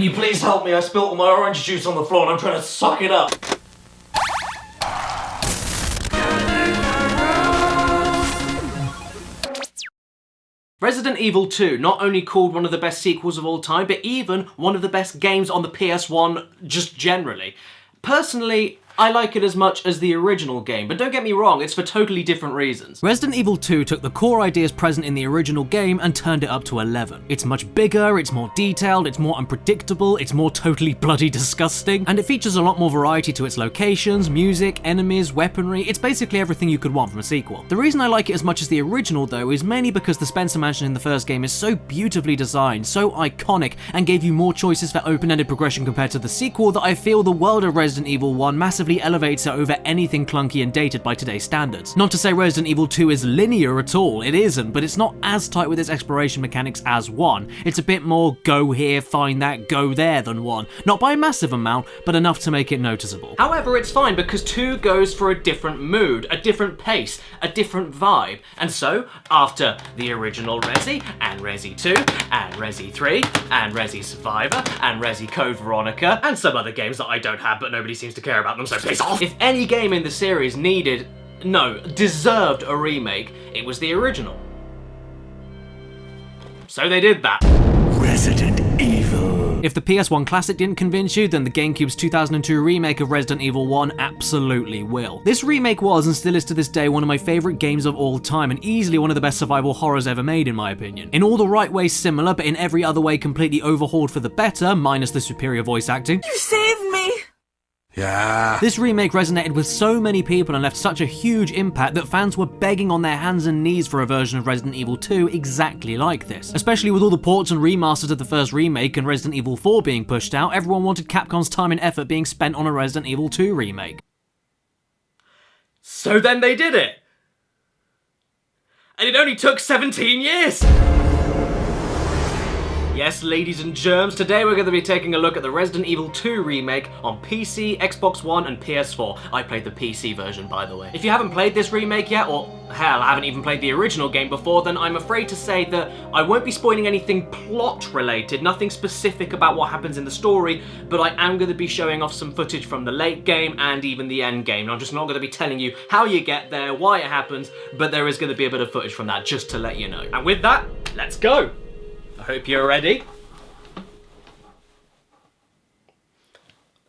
you please help me? I spilled all my orange juice on the floor and I'm trying to suck it up. Resident Evil 2 not only called one of the best sequels of all time, but even one of the best games on the PS1 just generally. Personally, I like it as much as the original game, but don't get me wrong, it's for totally different reasons. Resident Evil 2 took the core ideas present in the original game and turned it up to 11. It's much bigger, it's more detailed, it's more unpredictable, it's more totally bloody disgusting, and it features a lot more variety to its locations, music, enemies, weaponry. It's basically everything you could want from a sequel. The reason I like it as much as the original though is mainly because the Spencer Mansion in the first game is so beautifully designed, so iconic, and gave you more choices for open-ended progression compared to the sequel that I feel the world of Resident Evil 1 massively elevates it over anything clunky and dated by today's standards. Not to say Resident Evil 2 is linear at all, it isn't, but it's not as tight with its exploration mechanics as 1. It's a bit more go here, find that, go there than 1. Not by a massive amount, but enough to make it noticeable. However, it's fine because 2 goes for a different mood, a different pace, a different vibe. And so, after the original Resi, and Resi 2, and Resi 3, and Resi Survivor, and Resi Code Veronica, and some other games that I don't have but nobody seems to care about them, so piss off! If any game in the series deserved a remake, it was the original. So they did that. Resident Evil. If the PS1 classic didn't convince you, then the GameCube's 2002 remake of Resident Evil 1 absolutely will. This remake was, and still is to this day, one of my favourite games of all time, and easily one of the best survival horrors ever made in my opinion. In all the right ways similar, but in every other way completely overhauled for the better, minus the superior voice acting. You saved me! Yeah. This remake resonated with so many people and left such a huge impact that fans were begging on their hands and knees for a version of Resident Evil 2 exactly like this. Especially with all the ports and remasters of the first remake and Resident Evil 4 being pushed out, everyone wanted Capcom's time and effort being spent on a Resident Evil 2 remake. So then they did it! And it only took 17 years! Yes, ladies and germs, today we're going to be taking a look at the Resident Evil 2 remake on PC, Xbox One, and PS4. I played the PC version, by the way. If you haven't played this remake yet, or hell, I haven't even played the original game before, then I'm afraid to say that I won't be spoiling anything plot-related, nothing specific about what happens in the story, but I am going to be showing off some footage from the late game and even the end game. I'm just not going to be telling you how you get there, why it happens, but there is going to be a bit of footage from that, just to let you know. And with that, let's go! I hope you're ready.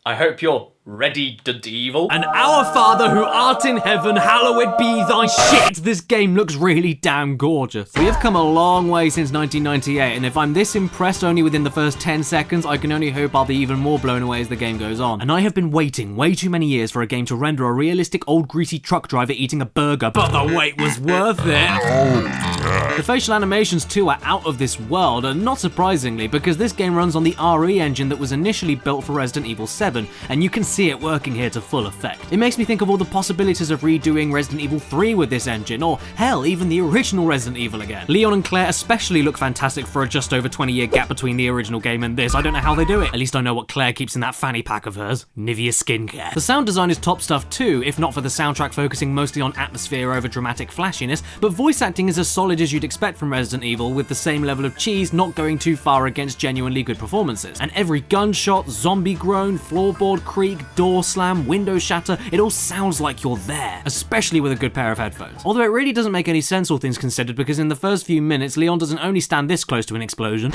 I hope you're ready, Evil. And our Father who art in heaven, hallowed be thy shit. This game looks really damn gorgeous. We have come a long way since 1998, and if I'm this impressed only within the first 10 seconds, I can only hope I'll be even more blown away as the game goes on. And I have been waiting way too many years for a game to render a realistic old greasy truck driver eating a burger, but the wait was worth it. The facial animations too are out of this world, and not surprisingly, because this game runs on the RE engine that was initially built for Resident Evil 7, and you can see it working here to full effect. It makes me think of all the possibilities of redoing Resident Evil 3 with this engine, or hell, even the original Resident Evil again. Leon and Claire especially look fantastic for a just over 20-year gap between the original game and this. I don't know how they do it. At least I know what Claire keeps in that fanny pack of hers. Nivea skincare. The sound design is top stuff too, if not for the soundtrack focusing mostly on atmosphere over dramatic flashiness, but voice acting is as solid as you'd expect from Resident Evil, with the same level of cheese not going too far against genuinely good performances. And every gunshot, zombie groan, floorboard creak, door slam, window shatter, it all sounds like you're there, especially with a good pair of headphones. Although it really doesn't make any sense, all things considered, because in the first few minutes, Leon doesn't only stand this close to an explosion,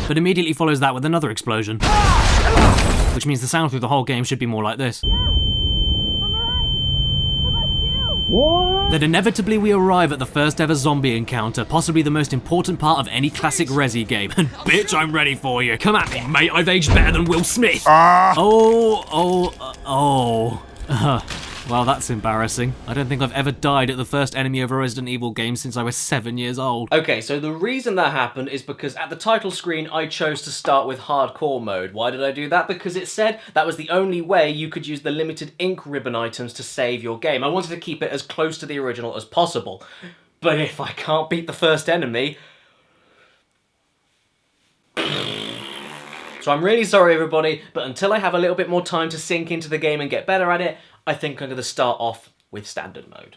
but immediately follows that with another explosion. Which means the sound through the whole game should be more like this. What? Then inevitably we arrive at the first ever zombie encounter, possibly the most important part of any classic Resi game. And bitch, I'm ready for you. Come at me, mate, I've aged better than Will Smith. Well, that's embarrassing. I don't think I've ever died at the first enemy of a Resident Evil game since I was 7 years old. Okay, so the reason that happened is because at the title screen, I chose to start with hardcore mode. Why did I do that? Because it said that was the only way you could use the limited ink ribbon items to save your game. I wanted to keep it as close to the original as possible. But if I can't beat the first enemy... So I'm really sorry, everybody, but until I have a little bit more time to sink into the game and get better at it, I think I'm going to start off with standard mode.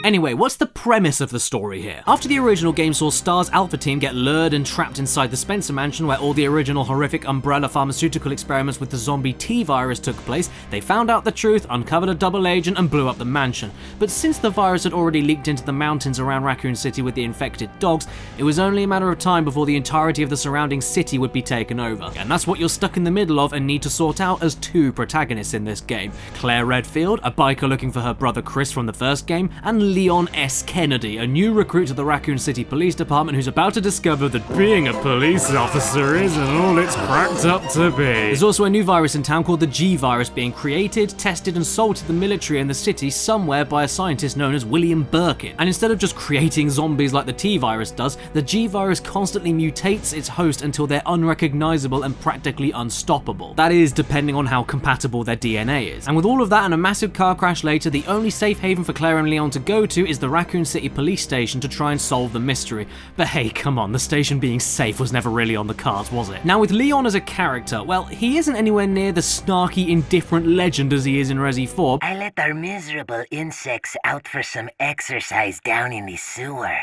Anyway, what's the premise of the story here? After the original game saw STAR's Alpha team get lured and trapped inside the Spencer mansion where all the original horrific Umbrella pharmaceutical experiments with the zombie T-virus took place, they found out the truth, uncovered a double agent, and blew up the mansion. But since the virus had already leaked into the mountains around Raccoon City with the infected dogs, it was only a matter of time before the entirety of the surrounding city would be taken over. And that's what you're stuck in the middle of and need to sort out as two protagonists in this game. Claire Redfield, a biker looking for her brother Chris from the first game, and Leon S. Kennedy, a new recruit to the Raccoon City Police Department who's about to discover that being a police officer isn't all it's cracked up to be. There's also a new virus in town called the G-virus being created, tested, and sold to the military in the city somewhere by a scientist known as William Birkin. And instead of just creating zombies like the T-virus does, the G-virus constantly mutates its host until they're unrecognizable and practically unstoppable. That is, depending on how compatible their DNA is. And with all of that and a massive car crash later, the only safe haven for Claire and Leon to go to is the Raccoon City police station to try and solve the mystery. But hey, come on, the station being safe was never really on the cards, was it? Now with Leon as a character, well, he isn't anywhere near the snarky, indifferent legend as he is in Resi 4. I let our miserable insects out for some exercise down in the sewer.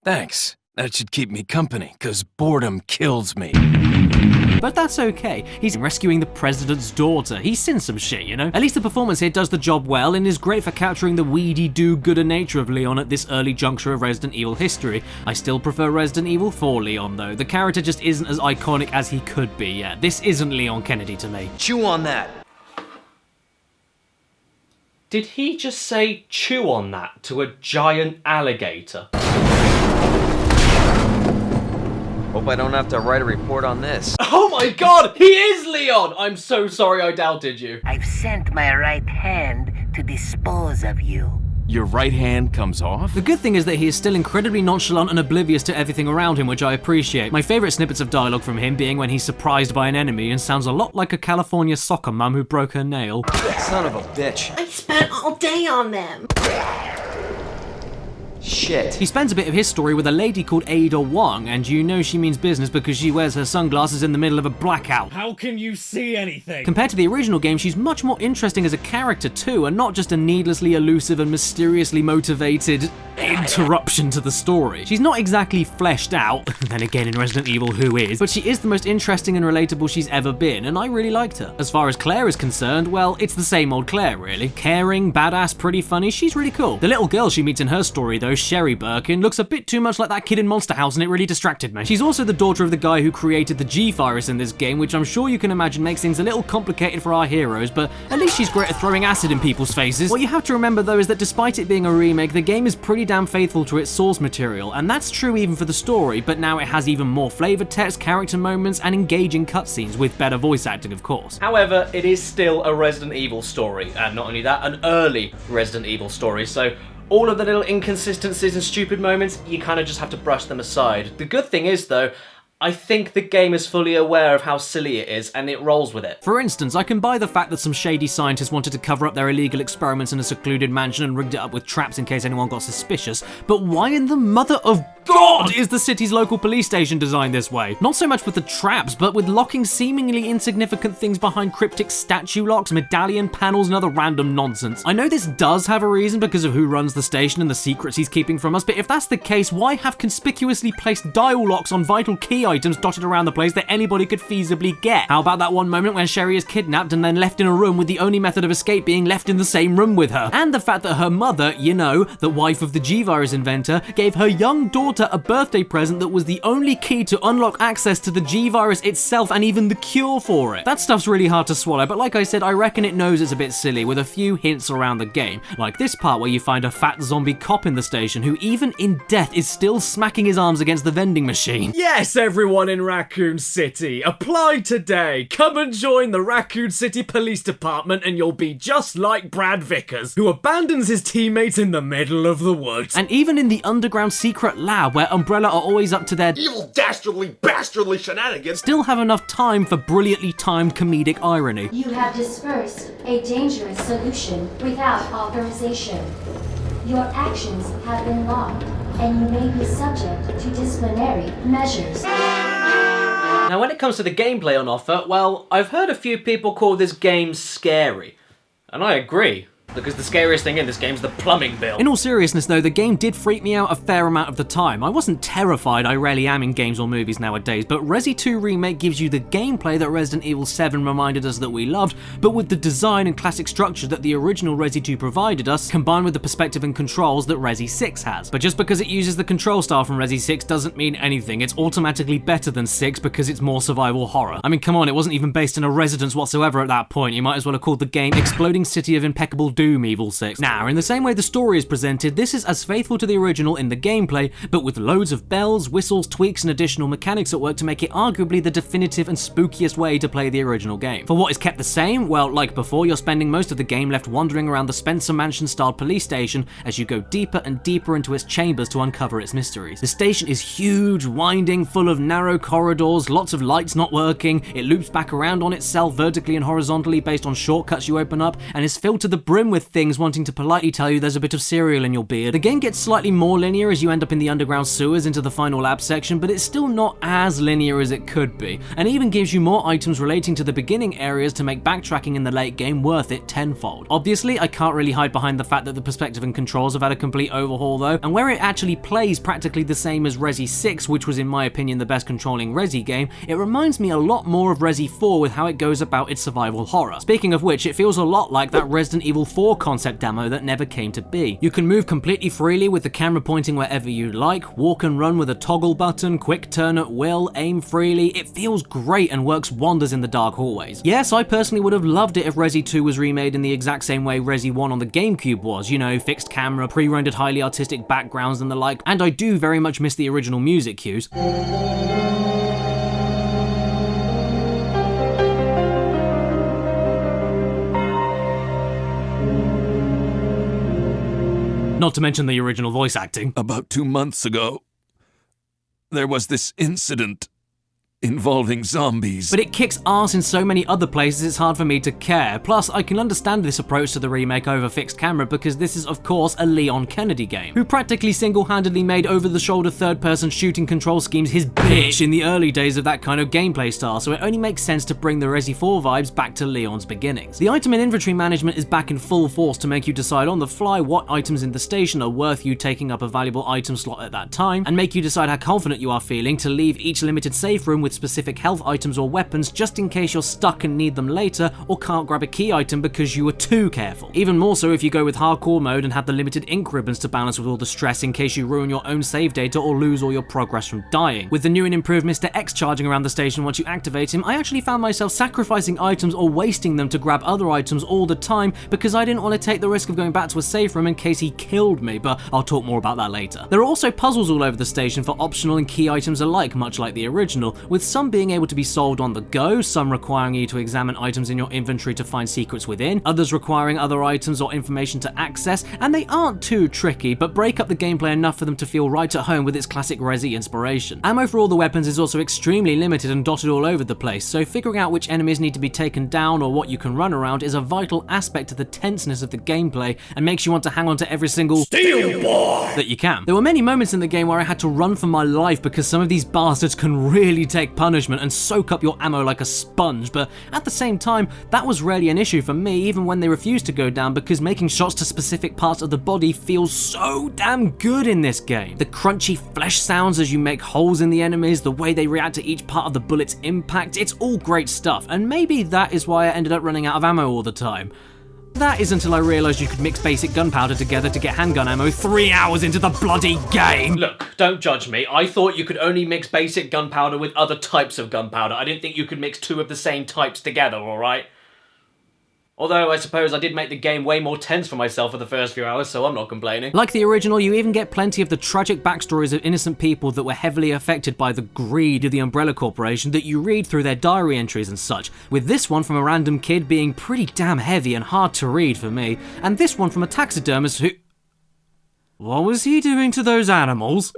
Thanks. That should keep me company, 'cause boredom kills me. But that's okay, he's rescuing the president's daughter. He's seen some shit, you know? At least the performance here does the job well and is great for capturing the weedy do-gooder nature of Leon at this early juncture of Resident Evil history. I still prefer Resident Evil 4 Leon though. The character just isn't as iconic as he could be, yeah. This isn't Leon Kennedy to me. Chew on that. Did he just say chew on that to a giant alligator? Hope I don't have to write a report on this. Oh my god, he is Leon! I'm so sorry I doubted you. I've sent my right hand to dispose of you. Your right hand comes off? The good thing is that he is still incredibly nonchalant and oblivious to everything around him, which I appreciate. My favourite snippets of dialogue from him being when he's surprised by an enemy and sounds a lot like a California soccer mum who broke her nail. Son of a bitch. I spent all day on them. Shit. He spends a bit of his story with a lady called Ada Wong, and you know she means business because she wears her sunglasses in the middle of a blackout. How can you see anything? Compared to the original game, she's much more interesting as a character too, and not just a needlessly elusive and mysteriously motivated interruption to the story. She's not exactly fleshed out, then again in Resident Evil who is, but she is the most interesting and relatable she's ever been, and I really liked her. As far as Claire is concerned, well, it's the same old Claire really. Caring, badass, pretty funny, she's really cool. The little girl she meets in her story though, Sherry Birkin, looks a bit too much like that kid in Monster House and it really distracted me. She's also the daughter of the guy who created the G-virus in this game, which I'm sure you can imagine makes things a little complicated for our heroes, but at least she's great at throwing acid in people's faces. What you have to remember though is that despite it being a remake, the game is pretty damn faithful to its source material, and that's true even for the story, but now it has even more flavor text, character moments, and engaging cutscenes, with better voice acting of course. However, it is still a Resident Evil story, and not only that, an early Resident Evil story, so all of the little inconsistencies and stupid moments, you kind of just have to brush them aside. The good thing is though, I think the game is fully aware of how silly it is, and it rolls with it. For instance, I can buy the fact that some shady scientists wanted to cover up their illegal experiments in a secluded mansion and rigged it up with traps in case anyone got suspicious, but why in the mother of God is the city's local police station designed this way? Not so much with the traps, but with locking seemingly insignificant things behind cryptic statue locks, medallion panels, and other random nonsense. I know this does have a reason because of who runs the station and the secrets he's keeping from us, but if that's the case, why have conspicuously placed dial locks on vital key items dotted around the place that anybody could feasibly get? How about that one moment when Sherry is kidnapped and then left in a room with the only method of escape being left in the same room with her? And the fact that her mother, you know, the wife of the G-virus inventor, gave her young daughter a birthday present that was the only key to unlock access to the G-virus itself and even the cure for it. That stuff's really hard to swallow, but like I said, I reckon it knows it's a bit silly with a few hints around the game, like this part where you find a fat zombie cop in the station who even in death is still smacking his arms against the vending machine. Yes, everyone in Raccoon City, apply today. Come and join the Raccoon City Police Department and you'll be just like Brad Vickers, who abandons his teammates in the middle of the woods. And even in the underground secret lab where Umbrella are always up to their evil, dastardly, bastardly shenanigans, still have enough time for brilliantly timed comedic irony. You have dispersed a dangerous solution without authorization. Your actions have been logged, and you may be subject to disciplinary measures. Now when it comes to the gameplay on offer, well, I've heard a few people call this game scary. And I agree. Because the scariest thing in this game is the plumbing bill. In all seriousness though, the game did freak me out a fair amount of the time. I wasn't terrified, I rarely am in games or movies nowadays, but Resi 2 Remake gives you the gameplay that Resident Evil 7 reminded us that we loved, but with the design and classic structure that the original Resi 2 provided us, combined with the perspective and controls that Resi 6 has. But just because it uses the control style from Resi 6 doesn't mean anything. It's automatically better than 6 because it's more survival horror. I mean, come on, it wasn't even based in a residence whatsoever at that point. You might as well have called the game Exploding City of Impeccable Doom Evil 6. Now, in the same way the story is presented, this is as faithful to the original in the gameplay, but with loads of bells, whistles, tweaks, and additional mechanics at work to make it arguably the definitive and spookiest way to play the original game. For what is kept the same, well, like before, you're spending most of the game left wandering around the Spencer Mansion-style police station as you go deeper and deeper into its chambers to uncover its mysteries. The station is huge, winding, full of narrow corridors, lots of lights not working, it loops back around on itself vertically and horizontally based on shortcuts you open up, and is filled to the brim with things wanting to politely tell you there's a bit of cereal in your beard. The game gets slightly more linear as you end up in the underground sewers into the final lab section, but it's still not as linear as it could be, and even gives you more items relating to the beginning areas to make backtracking in the late game worth it tenfold. Obviously, I can't really hide behind the fact that the perspective and controls have had a complete overhaul though, and where it actually plays practically the same as Resi 6, which was in my opinion the best controlling Resi game, it reminds me a lot more of Resi 4 with how it goes about its survival horror. Speaking of which, it feels a lot like that Resident Evil 4 concept demo that never came to be. You can move completely freely with the camera pointing wherever you like, walk and run with a toggle button, quick turn at will, aim freely. It feels great and works wonders in the dark hallways. Yes, I personally would have loved it if Resi 2 was remade in the exact same way Resi 1 on the GameCube was, you know, fixed camera, pre-rendered highly artistic backgrounds and the like, and I do very much miss the original music cues. Not to mention the original voice acting. About 2 months ago, there was this incident involving zombies. But it kicks ass in so many other places it's hard for me to care. Plus, I can understand this approach to the remake over fixed camera because this is of course a Leon Kennedy game, who practically single-handedly made over-the-shoulder third-person shooting control schemes his bitch in the early days of that kind of gameplay style, so it only makes sense to bring the Resi 4 vibes back to Leon's beginnings. The item and inventory management is back in full force to make you decide on the fly what items in the station are worth you taking up a valuable item slot at that time, and make you decide how confident you are feeling to leave each limited safe room with specific health items or weapons just in case you're stuck and need them later, or can't grab a key item because you were too careful. Even more so if you go with hardcore mode and have the limited ink ribbons to balance with all the stress in case you ruin your own save data or lose all your progress from dying. With the new and improved Mr. X charging around the station once you activate him, I actually found myself sacrificing items or wasting them to grab other items all the time because I didn't want to take the risk of going back to a safe room in case he killed me, but I'll talk more about that later. There are also puzzles all over the station for optional and key items alike, much like the original, with some being able to be solved on the go, some requiring you to examine items in your inventory to find secrets within, others requiring other items or information to access, and they aren't too tricky, but break up the gameplay enough for them to feel right at home with its classic Resi inspiration. Ammo for all the weapons is also extremely limited and dotted all over the place, so figuring out which enemies need to be taken down or what you can run around is a vital aspect to the tenseness of the gameplay and makes you want to hang on to every single steel bar that you can. There were many moments in the game where I had to run for my life because some of these bastards can really take punishment and soak up your ammo like a sponge, but at the same time, that was rarely an issue for me even when they refused to go down because making shots to specific parts of the body feels so damn good in this game. The crunchy flesh sounds as you make holes in the enemies, the way they react to each part of the bullet's impact, it's all great stuff, and maybe that is why I ended up running out of ammo all the time. That is until I realised you could mix basic gunpowder together to get handgun ammo 3 hours into the bloody game! Look, don't judge me. I thought you could only mix basic gunpowder with other types of gunpowder. I didn't think you could mix two of the same types together, alright? Although, I suppose I did make the game way more tense for myself for the first few hours, so I'm not complaining. Like the original, you even get plenty of the tragic backstories of innocent people that were heavily affected by the greed of the Umbrella Corporation that you read through their diary entries and such, with this one from a random kid being pretty damn heavy and hard to read for me, and this one from a taxidermist who... What was he doing to those animals?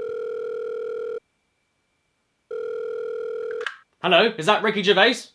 Hello, is that Ricky Gervais?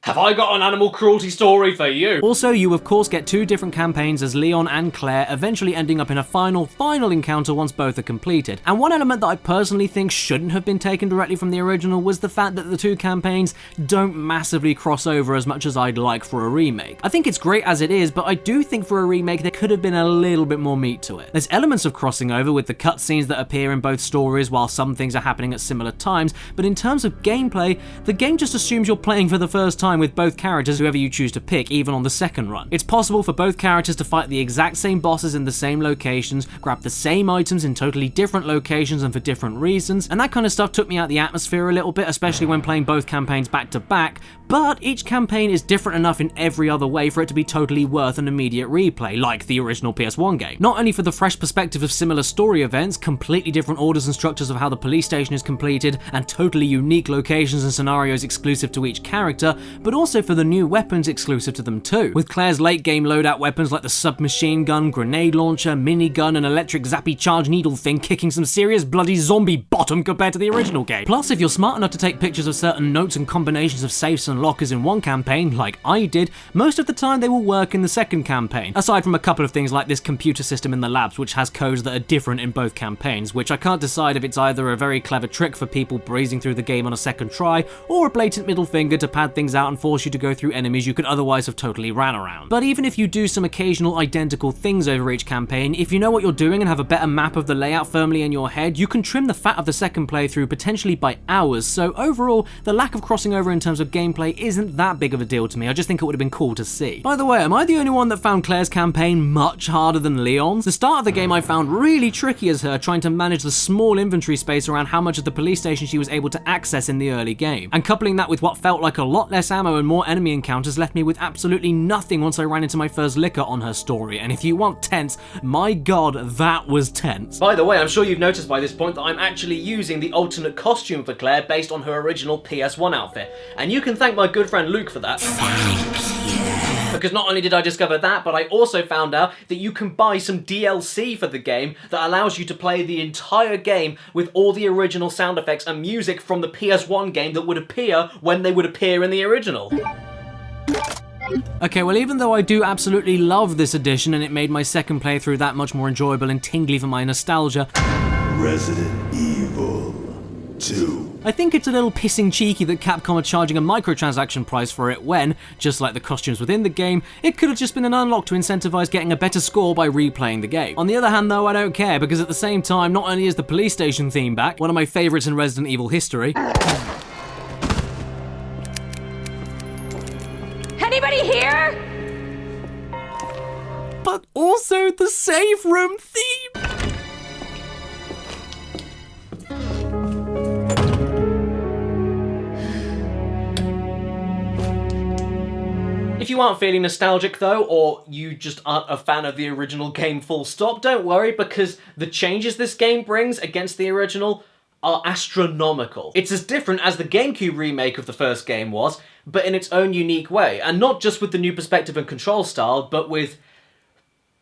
Have I got an animal cruelty story for you? Also, you of course get 2 different campaigns as Leon and Claire, eventually ending up in a final encounter once both are completed. And one element that I personally think shouldn't have been taken directly from the original was the fact that the 2 campaigns don't massively cross over as much as I'd like for a remake. I think it's great as it is, but I do think for a remake there could have been a little bit more meat to it. There's elements of crossing over with the cutscenes that appear in both stories while some things are happening at similar times, but in terms of gameplay, the game just assumes you're playing for the first time with both characters, whoever you choose to pick, even on the second run. It's possible for both characters to fight the exact same bosses in the same locations, grab the same items in totally different locations and for different reasons, and that kind of stuff took me out the atmosphere a little bit, especially when playing both campaigns back to back, but each campaign is different enough in every other way for it to be totally worth an immediate replay, like the original PS1 game. Not only for the fresh perspective of similar story events, completely different orders and structures of how the police station is completed, and totally unique locations and scenarios exclusive to each character, but also for the new weapons exclusive to them too, with Claire's late game loadout weapons like the submachine gun, grenade launcher, minigun, and electric zappy charge needle thing kicking some serious bloody zombie bottom compared to the original game. Plus, if you're smart enough to take pictures of certain notes and combinations of safes and lockers in one campaign, like I did, most of the time they will work in the second campaign, aside from a couple of things like this computer system in the labs which has codes that are different in both campaigns, which I can't decide if it's either a very clever trick for people breezing through the game on a second try, or a blatant middle finger to pad things out and force you to go through enemies you could otherwise have totally ran around. But even if you do some occasional identical things over each campaign, if you know what you're doing and have a better map of the layout firmly in your head, you can trim the fat of the second playthrough potentially by hours, so overall, the lack of crossing over in terms of gameplay isn't that big of a deal to me. I just think it would have been cool to see. By the way, am I the only one that found Claire's campaign much harder than Leon's? The start of the game I found really tricky as her, trying to manage the small inventory space around how much of the police station she was able to access in the early game, and coupling that with what felt like a lot less ammo and more enemy encounters left me with absolutely nothing once I ran into my first liquor on her story, and if you want tense, my god, that was tense. By the way, I'm sure you've noticed by this point that I'm actually using the alternate costume for Claire based on her original PS1 outfit, and you can thank my good friend Luke for that. Because not only did I discover that, but I also found out that you can buy some DLC for the game that allows you to play the entire game with all the original sound effects and music from the PS1 game that would appear when they would appear in the original. Okay, well, even though I do absolutely love this edition and it made my second playthrough that much more enjoyable and tingly for my nostalgia, Resident Evil 2. I think it's a little pissing cheeky that Capcom are charging a microtransaction price for it when, just like the costumes within the game, it could have just been an unlock to incentivize getting a better score by replaying the game. On the other hand though, I don't care, because at the same time, not only is the police station theme back, one of my favorites in Resident Evil history, anybody here? but also the save room theme. If you aren't feeling nostalgic though, or you just aren't a fan of the original game full stop, don't worry, because the changes this game brings against the original are astronomical. It's as different as the GameCube remake of the first game was, but in its own unique way, and not just with the new perspective and control style, but with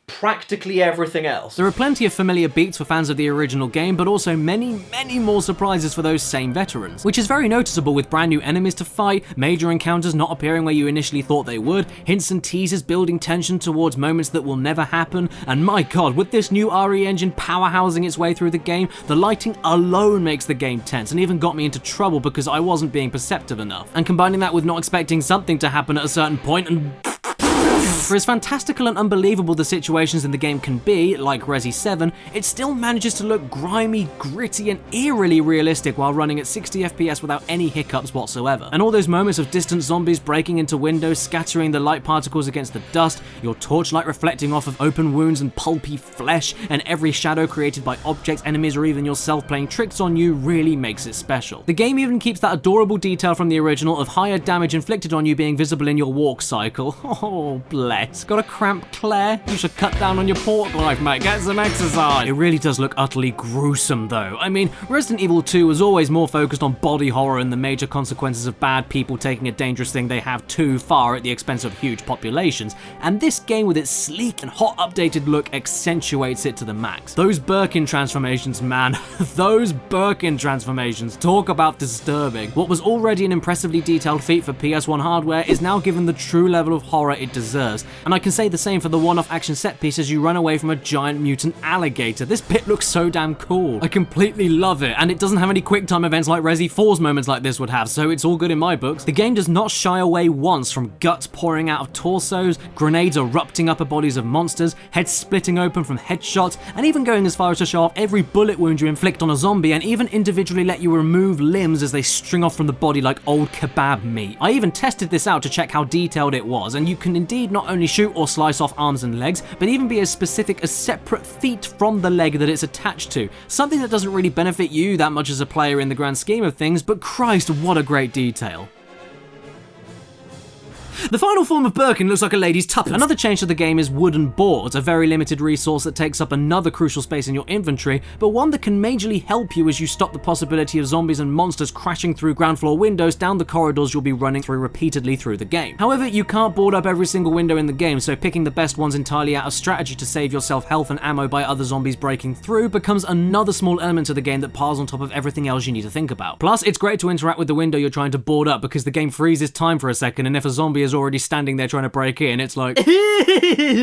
practically everything else. There are plenty of familiar beats for fans of the original game, but also many more surprises for those same veterans, which is very noticeable with brand new enemies to fight, major encounters not appearing where you initially thought they would, hints and teasers building tension towards moments that will never happen, and my god, with this new RE engine powerhousing its way through the game, the lighting alone makes the game tense and even got me into trouble because I wasn't being perceptive enough. And combining that with not expecting something to happen at a certain point and for as fantastical and unbelievable the situations in the game can be, like Resi 7, it still manages to look grimy, gritty, and eerily realistic while running at 60 FPS without any hiccups whatsoever. And all those moments of distant zombies breaking into windows, scattering the light particles against the dust, your torchlight reflecting off of open wounds and pulpy flesh, and every shadow created by objects, enemies, or even yourself playing tricks on you really makes it special. The game even keeps that adorable detail from the original of higher damage inflicted on you being visible in your walk cycle. Oh, bless. Got a cramp, Claire? You should cut down on your pork life, mate. Get some exercise. It really does look utterly gruesome, though. I mean, Resident Evil 2 was always more focused on body horror and the major consequences of bad people taking a dangerous thing they have too far at the expense of huge populations, and this game with its sleek and hot updated look accentuates it to the max. Those Birkin transformations, man, those Birkin transformations, talk about disturbing. What was already an impressively detailed feat for PS1 hardware is now given the true level of horror it deserves, and I can say the same for the one-off action set piece as you run away from a giant mutant alligator. This bit looks so damn cool. I completely love it, and it doesn't have any quick time events like Resi 4's moments like this would have, so it's all good in my books. The game does not shy away once from guts pouring out of torsos, grenades erupting upper bodies of monsters, heads splitting open from headshots, and even going as far as to show off every bullet wound you inflict on a zombie, and even individually let you remove limbs as they string off from the body like old kebab meat. I even tested this out to check how detailed it was, and you can indeed not only shoot or slice off arms and legs, but even be as specific as separate feet from the leg that it's attached to. Something that doesn't really benefit you that much as a player in the grand scheme of things, but Christ, what a great detail. The final form of Birkin looks like a lady's tuppence. Another change to the game is wooden boards, a very limited resource that takes up another crucial space in your inventory, but one that can majorly help you as you stop the possibility of zombies and monsters crashing through ground floor windows down the corridors you'll be running through repeatedly through the game. However, you can't board up every single window in the game, so picking the best ones entirely out of strategy to save yourself health and ammo by other zombies breaking through becomes another small element of the game that piles on top of everything else you need to think about. Plus, it's great to interact with the window you're trying to board up because the game freezes time for a second, and if a zombie is already standing there trying to break in, it's like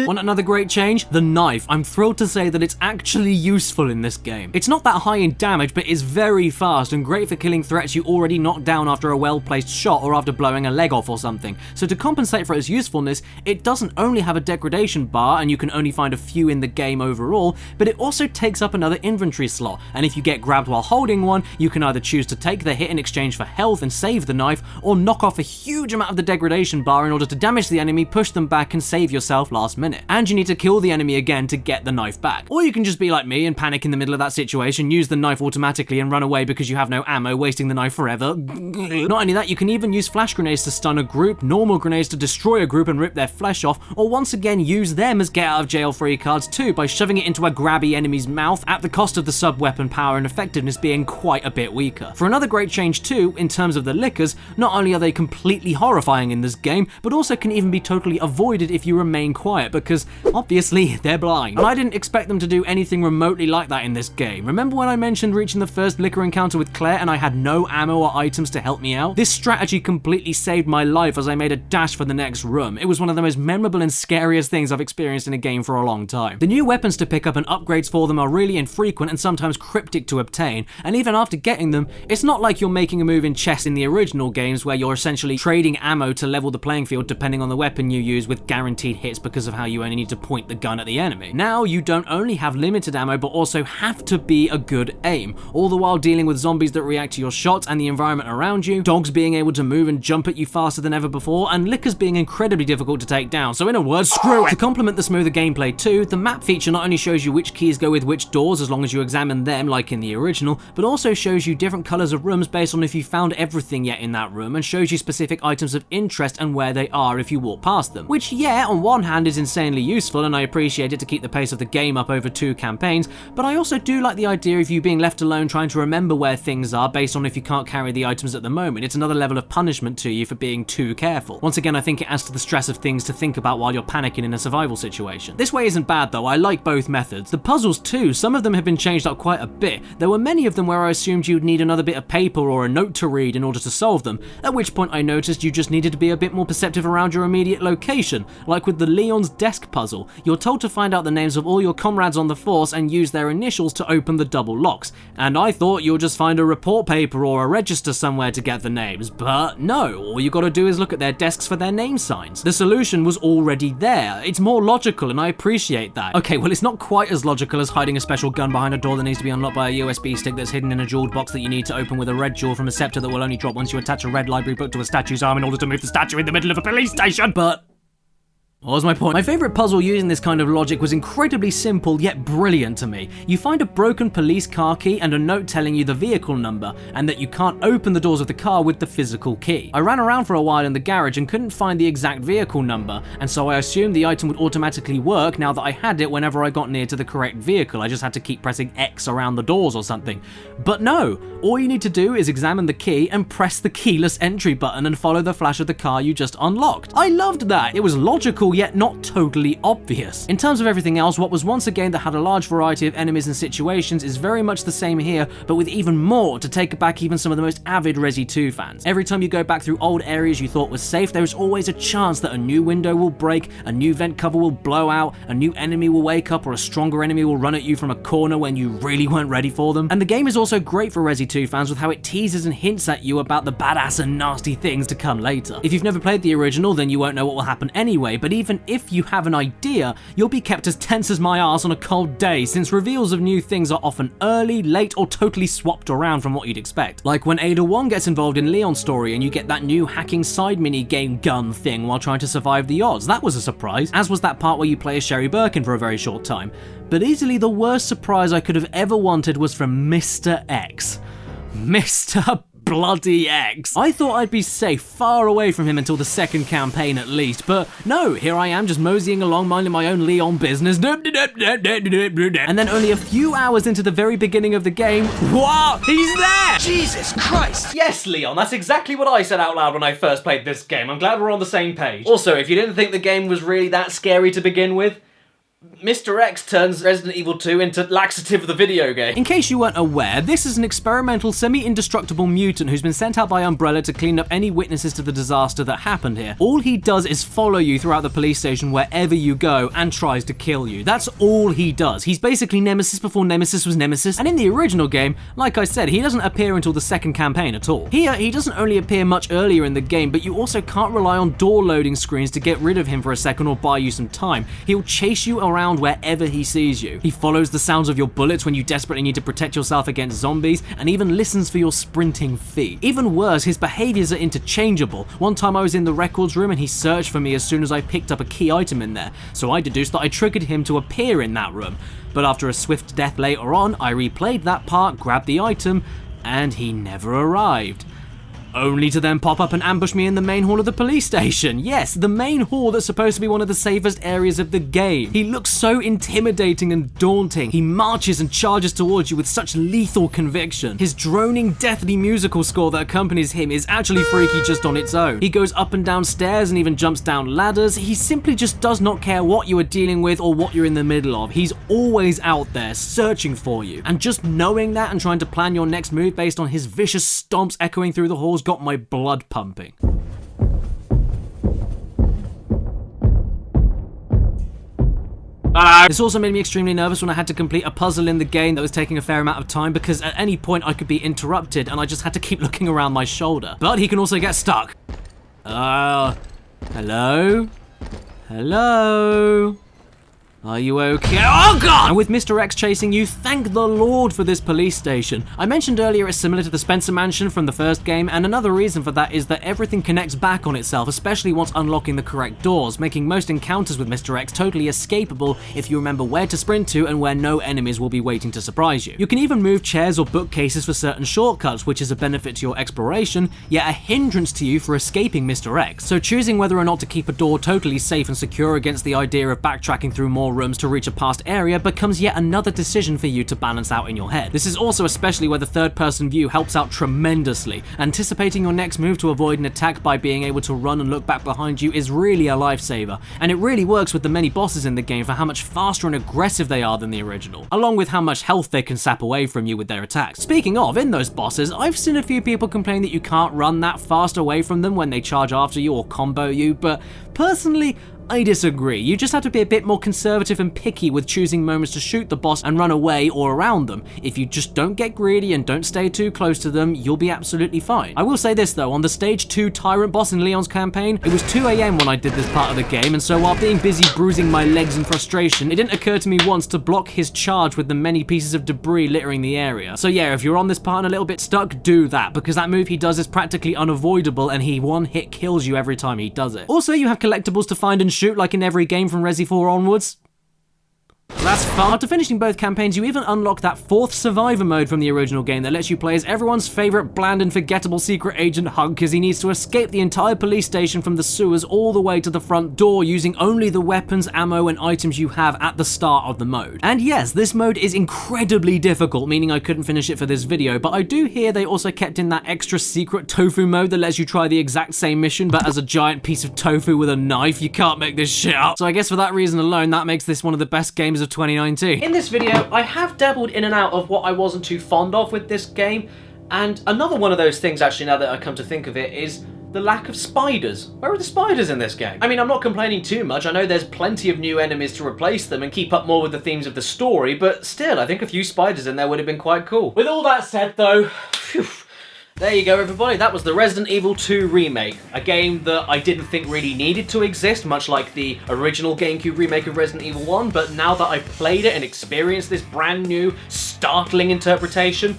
Want another great change? The knife. I'm thrilled to say that it's actually useful in this game. It's not that high in damage, but is very fast and great for killing threats you already knocked down after a well-placed shot or after blowing a leg off or something. So to compensate for its usefulness, it doesn't only have a degradation bar, and you can only find a few in the game overall, but it also takes up another inventory slot, and if you get grabbed while holding one, you can either choose to take the hit in exchange for health and save the knife, or knock off a huge amount of the degradation bar in order to damage the enemy, push them back, and save yourself last minute. And you need to kill the enemy again to get the knife back. Or you can just be like me and panic in the middle of that situation, use the knife automatically and run away because you have no ammo, wasting the knife forever. Not only that, you can even use flash grenades to stun a group, normal grenades to destroy a group and rip their flesh off, or once again use them as get out of jail free cards too by shoving it into a grabby enemy's mouth at the cost of the sub-weapon power and effectiveness being quite a bit weaker. For another great change too, in terms of the lickers, not only are they completely horrifying in this game, but also can even be totally avoided if you remain quiet because obviously they're blind. And I didn't expect them to do anything remotely like that in this game. Remember when I mentioned reaching the first licker encounter with Claire and I had no ammo or items to help me out? This strategy completely saved my life as I made a dash for the next room. It was one of the most memorable and scariest things I've experienced in a game for a long time. The new weapons to pick up and upgrades for them are really infrequent and sometimes cryptic to obtain, and even after getting them, it's not like you're making a move in chess in the original games where you're essentially trading ammo to level the playing field depending on the weapon you use with guaranteed hits because of how you only need to point the gun at the enemy. Now you don't only have limited ammo but also have to be a good aim, all the while dealing with zombies that react to your shots and the environment around you, dogs being able to move and jump at you faster than ever before, and lickers being incredibly difficult to take down. So in a word, screw it! To complement the smoother gameplay too, the map feature not only shows you which keys go with which doors as long as you examine them like in the original, but also shows you different colours of rooms based on if you found everything yet in that room, and shows you specific items of interest and where they are if you walk past them. Which, yeah, on one hand is insanely useful, and I appreciate it to keep the pace of the game up over 2 campaigns, but I also do like the idea of you being left alone trying to remember where things are based on if you can't carry the items at the moment. It's another level of punishment to you for being too careful. Once again, I think it adds to the stress of things to think about while you're panicking in a survival situation. This way isn't bad though, I like both methods. The puzzles too, some of them have been changed up quite a bit. There were many of them where I assumed you'd need another bit of paper or a note to read in order to solve them, at which point I noticed you just needed to be a bit more perceptive around your immediate location. Like with the Leon's desk puzzle, you're told to find out the names of all your comrades on the force and use their initials to open the double locks. And I thought you'll just find a report paper or a register somewhere to get the names, but no, all you gotta do is look at their desks for their name signs. The solution was already there. It's more logical and I appreciate that. Okay, well it's not quite as logical as hiding a special gun behind a door that needs to be unlocked by a USB stick that's hidden in a jeweled box that you need to open with a red jewel from a scepter that will only drop once you attach a red library book to a statue's arm in order to move the statue in the middle of a police station, but What was my point? My favourite puzzle using this kind of logic was incredibly simple yet brilliant to me. You find a broken police car key and a note telling you the vehicle number, and that you can't open the doors of the car with the physical key. I ran around for a while in the garage and couldn't find the exact vehicle number, and so I assumed the item would automatically work now that I had it whenever I got near to the correct vehicle. I just had to keep pressing X around the doors or something. But no, all you need to do is examine the key and press the keyless entry button and follow the flash of the car you just unlocked. I loved that. It was logical yet not totally obvious. In terms of everything else, what was once a game that had a large variety of enemies and situations is very much the same here, but with even more to take back even some of the most avid Resi 2 fans. Every time you go back through old areas you thought was safe, there is always a chance that a new window will break, a new vent cover will blow out, a new enemy will wake up, or a stronger enemy will run at you from a corner when you really weren't ready for them. And the game is also great for Resi 2 fans with how it teases and hints at you about the badass and nasty things to come later. If you've never played the original, then you won't know what will happen anyway, but even if you have an idea, you'll be kept as tense as my arse on a cold day, since reveals of new things are often early, late, or totally swapped around from what you'd expect. Like when Ada 1 gets involved in Leon's story and you get that new hacking side mini game gun thing while trying to survive the odds. That was a surprise, as was that part where you play as Sherry Birkin for a very short time. But easily the worst surprise I could have ever wanted was from Mr. X. Mr. Bloody X. I thought I'd be safe far away from him until the second campaign at least, but no, here I am just moseying along minding my own Leon business, and then only a few hours into the very beginning of the game, what? He's there! Jesus Christ! Yes, Leon, that's exactly what I said out loud when I first played this game. I'm glad we're on the same page. Also, if you didn't think the game was really that scary to begin with, Mr. X turns Resident Evil 2 into Laxative the video game. In case you weren't aware, this is an experimental semi-indestructible mutant who's been sent out by Umbrella to clean up any witnesses to the disaster that happened here. All he does is follow you throughout the police station wherever you go and tries to kill you. That's all he does. He's basically Nemesis before Nemesis was Nemesis, and in the original game, like I said, he doesn't appear until the second campaign at all. Here, he doesn't only appear much earlier in the game, but you also can't rely on door loading screens to get rid of him for a second or buy you some time. He'll chase you around wherever he sees you. He follows the sounds of your bullets when you desperately need to protect yourself against zombies, and even listens for your sprinting feet. Even worse, his behaviors are interchangeable. One time I was in the records room and he searched for me as soon as I picked up a key item in there, so I deduced that I triggered him to appear in that room. But after a swift death later on, I replayed that part, grabbed the item, and he never arrived. Only to then pop up and ambush me in the main hall of the police station. Yes, the main hall that's supposed to be one of the safest areas of the game. He looks so intimidating and daunting. He marches and charges towards you with such lethal conviction. His droning, deathly musical score that accompanies him is actually freaky just on its own. He goes up and down stairs and even jumps down ladders. He simply just does not care what you are dealing with or what you're in the middle of. He's always out there, searching for you. And just knowing that and trying to plan your next move based on his vicious stomps echoing through the halls got my blood pumping. This also made me extremely nervous when I had to complete a puzzle in the game that was taking a fair amount of time, because at any point I could be interrupted and I just had to keep looking around my shoulder. But he can also get stuck. Hello? Hello? Are you okay? Oh god! And with Mr. X chasing you, thank the Lord for this police station. I mentioned earlier it's similar to the Spencer Mansion from the first game, and another reason for that is that everything connects back on itself, especially once unlocking the correct doors, making most encounters with Mr. X totally escapable if you remember where to sprint to and where no enemies will be waiting to surprise you. You can even move chairs or bookcases for certain shortcuts, which is a benefit to your exploration, yet a hindrance to you for escaping Mr. X. So choosing whether or not to keep a door totally safe and secure against the idea of backtracking through more rooms to reach a past area becomes yet another decision for you to balance out in your head. This is also especially where the third-person view helps out tremendously. Anticipating your next move to avoid an attack by being able to run and look back behind you is really a lifesaver, and it really works with the many bosses in the game for how much faster and aggressive they are than the original, along with how much health they can sap away from you with their attacks. Speaking of, in those bosses, I've seen a few people complain that you can't run that fast away from them when they charge after you or combo you, but personally, I disagree. You just have to be a bit more conservative and picky with choosing moments to shoot the boss and run away or around them. If you just don't get greedy and don't stay too close to them, you'll be absolutely fine. I will say this though, on the stage 2 Tyrant boss in Leon's campaign, it was 2 AM when I did this part of the game, and so while being busy bruising my legs in frustration, it didn't occur to me once to block his charge with the many pieces of debris littering the area. So yeah, if you're on this part and a little bit stuck, do that, because that move he does is practically unavoidable and he one-hit kills you every time he does it. Also, you have collectibles to find and shoot like in every game from Resi 4 onwards? That's fun. After finishing both campaigns, you even unlock that 4th survivor mode from the original game that lets you play as everyone's favourite bland and forgettable secret agent Hunk as he needs to escape the entire police station from the sewers all the way to the front door using only the weapons, ammo and items you have at the start of the mode. And yes, this mode is incredibly difficult, meaning I couldn't finish it for this video, but I do hear they also kept in that extra secret tofu mode that lets you try the exact same mission but as a giant piece of tofu with a knife. You can't make this shit up. So I guess for that reason alone, that makes this one of the best games of 2019. In this video, I have dabbled in and out of what I wasn't too fond of with this game, and another one of those things, actually, now that I come to think of it, is the lack of spiders. Where are the spiders in this game? I mean, I'm not complaining too much. I know there's plenty of new enemies to replace them and keep up more with the themes of the story, but still, I think a few spiders in there would have been quite cool. With all that said, though, phew, there you go, everybody. That was the Resident Evil 2 Remake, a game that I didn't think really needed to exist, much like the original GameCube remake of Resident Evil 1, but now that I've played it and experienced this brand new, startling interpretation,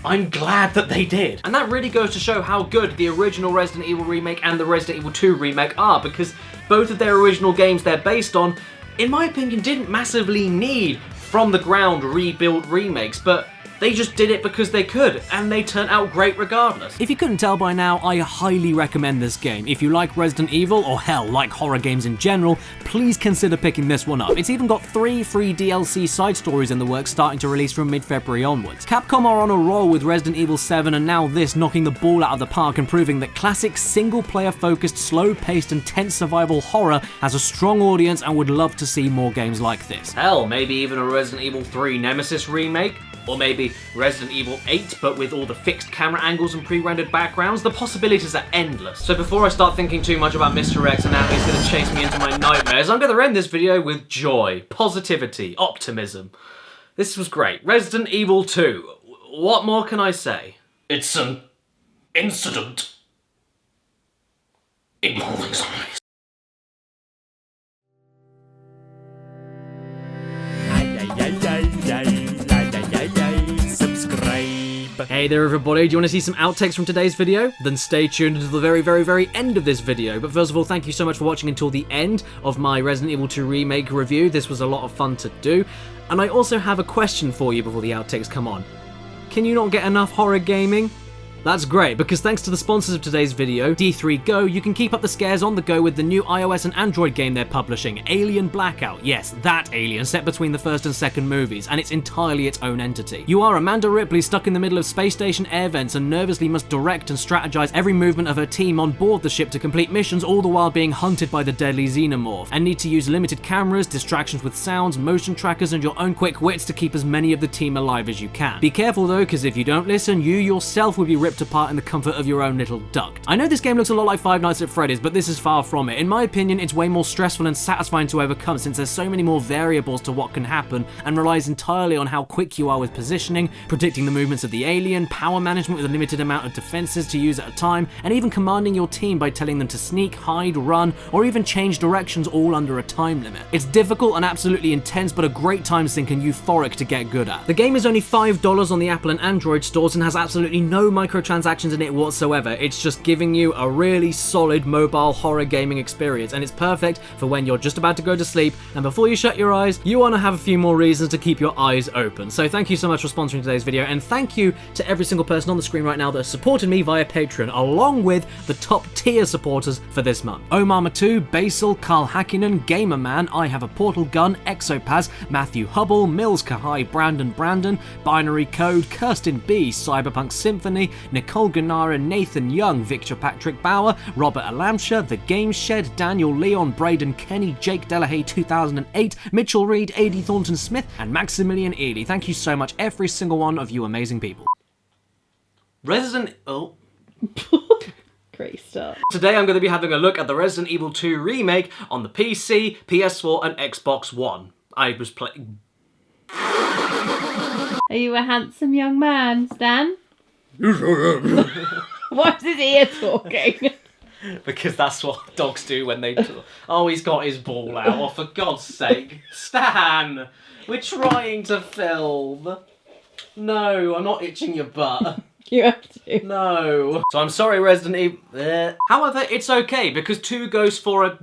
I'm glad that they did. And that really goes to show how good the original Resident Evil Remake and the Resident Evil 2 Remake are, because both of their original games they're based on, in my opinion, didn't massively need from the ground rebuilt remakes, but they just did it because they could, and they turned out great regardless. If you couldn't tell by now, I highly recommend this game. If you like Resident Evil, or hell, like horror games in general, please consider picking this one up. It's even got 3 free DLC side stories in the works starting to release from mid-February onwards. Capcom are on a roll with Resident Evil 7 and now this knocking the ball out of the park and proving that classic single-player focused, slow-paced and tense survival horror has a strong audience and would love to see more games like this. Hell, maybe even a Resident Evil 3 Nemesis remake? Or maybe Resident Evil 8, but with all the fixed camera angles and pre-rendered backgrounds. The possibilities are endless. So before I start thinking too much about Mr. X and how he's gonna chase me into my nightmares, I'm gonna end this video with joy, positivity, optimism. This was great. Resident Evil 2. What more can I say? It's an incident involving zombies. Hey there everybody, do you want to see some outtakes from today's video? Then stay tuned until the very end of this video. But first of all, thank you so much for watching until the end of my Resident Evil 2 Remake review. This was a lot of fun to do. And I also have a question for you before the outtakes come on. Can you not get enough horror gaming? That's great, because thanks to the sponsors of today's video, D3 Go, you can keep up the scares on the go with the new iOS and Android game they're publishing, Alien Blackout. Yes, that Alien, set between the first and second movies, and it's entirely its own entity. You are Amanda Ripley stuck in the middle of space station air vents and nervously must direct and strategize every movement of her team on board the ship to complete missions, all the while being hunted by the deadly xenomorph, and need to use limited cameras, distractions with sounds, motion trackers, and your own quick wits to keep as many of the team alive as you can. Be careful though, because if you don't listen, you yourself will be ripped apart in the comfort of your own little duct. I know this game looks a lot like Five Nights at Freddy's, but this is far from it. In my opinion, it's way more stressful and satisfying to overcome since there's so many more variables to what can happen and relies entirely on how quick you are with positioning, predicting the movements of the alien, power management with a limited amount of defenses to use at a time, and even commanding your team by telling them to sneak, hide, run, or even change directions all under a time limit. It's difficult and absolutely intense, but a great time sink and euphoric to get good at. The game is only $5 on the Apple and Android stores and has absolutely no microtransactions in it whatsoever. It's just giving you a really solid mobile horror gaming experience, and it's perfect for when you're just about to go to sleep and before you shut your eyes you want to have a few more reasons to keep your eyes open. So thank you so much for sponsoring today's video, and thank you to every single person on the screen right now that has supported me via Patreon, along with the top tier supporters for this month: Omar Matu, Basil, Carl Hakkinen, Gamerman, I Have a Portal Gun, Exopaz, Matthew Hubble, Mills Kahai, Brandon, Binary Code, Kirsten B, Cyberpunk Symphony, Nicole Gennara, Nathan Young, Victor Patrick Bauer, Robert Alamsha, The Game Shed, Daniel Leon, Braden Kenny, Jake Delahaye 2008, Mitchell Reed, A.D. Thornton Smith, and Maximilian Ely. Thank you so much, every single one of you amazing people. Great stuff. Today I'm going to be having a look at the Resident Evil 2 Remake on the PC, PS4 and Xbox One. I was playing... Are you a handsome young man, Stan? Why is his ear talking? Because that's what dogs do when they... Oh, he's got his ball out. Oh, for God's sake. Stan! We're trying to film. No, I'm not itching your butt. You have to. No. So I'm sorry, Resident Evil... However, it's okay, because 2 goes for a...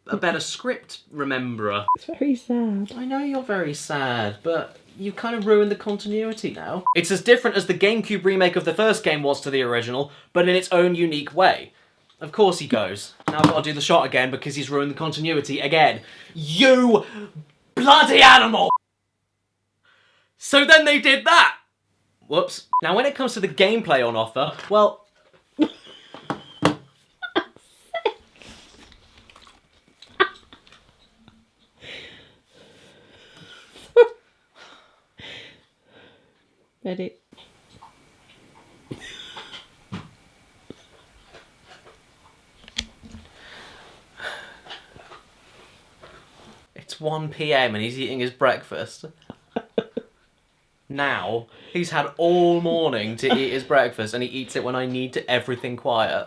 a better script rememberer. It's very sad. I know you're very sad, but you kind of ruined the continuity now. It's as different as the GameCube remake of the first game was to the original, but in its own unique way. Of course he goes. Now I've got to do the shot again because he's ruined the continuity again. You bloody animal! So then they did that! Whoops. Now when it comes to the gameplay on offer, well... Ready? It's 1 PM and he's eating his breakfast. Now, he's had all morning to eat his breakfast and he eats it when I need everything quiet.